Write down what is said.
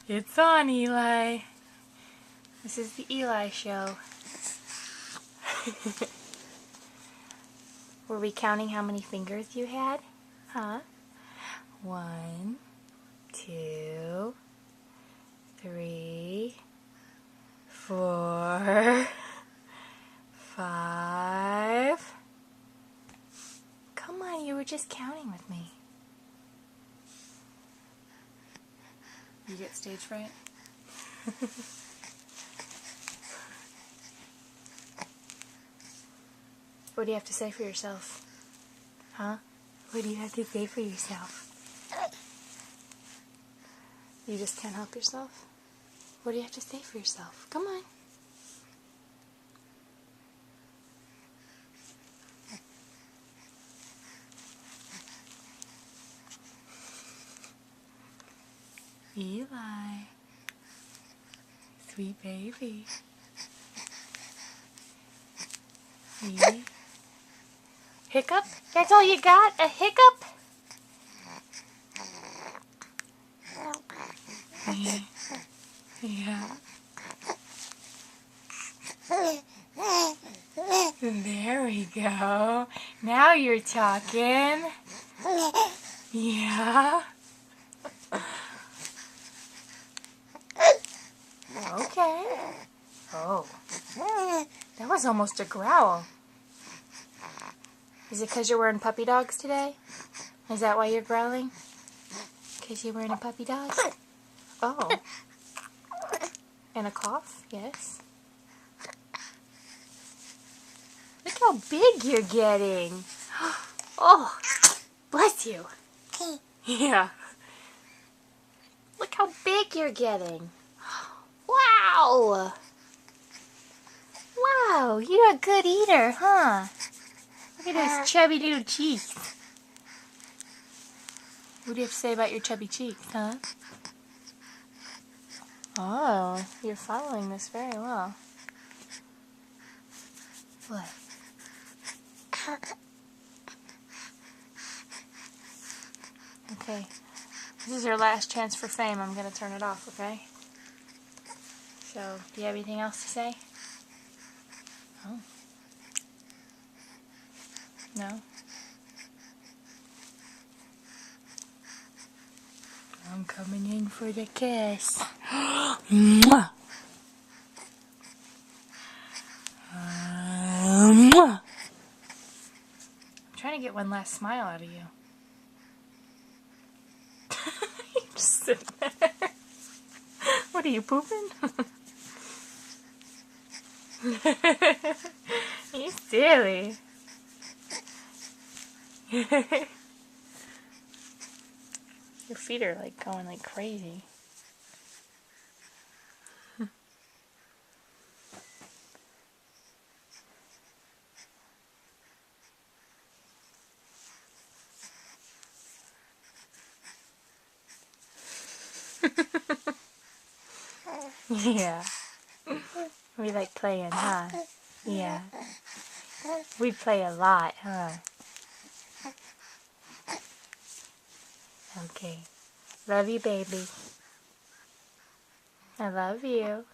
It's on, Eli. This is the Eli show. Were we counting how many fingers you had? Huh? 1, 2, 3, 4, 5. Come on, you were just counting with me. You get stage fright? What do you have to say for yourself? Huh? What do you have to say for yourself? You just can't help yourself? What do you have to say for yourself? Come on. Eli. Sweet baby. Eli. Hiccup? That's all you got? A hiccup? Yeah. There we go. Now you're talking. Yeah. Okay. Oh. That was almost a growl. Is it because you're wearing puppy dogs today? Is that why you're growling? Because you're wearing a puppy dog? Oh. And a cough? Yes. Look how big you're getting. Oh, bless you. Yeah. Look how big you're getting. Wow. Wow, you're a good eater, huh? Look at those chubby little cheeks. What do you have to say about your chubby cheeks, huh? Oh, you're following this very well. What? Okay. This is your last chance for fame. I'm going to turn it off, okay? So, do you have anything else to say? Oh. No? I'm coming in for the kiss. Mwah! Mwah! I'm trying to get one last smile out of you. You just sit there. What are you, pooping? You silly. Your feet are like going like crazy. Yeah. We like playing, huh? Yeah. We play a lot, huh? Okay. Love you, baby. I love you.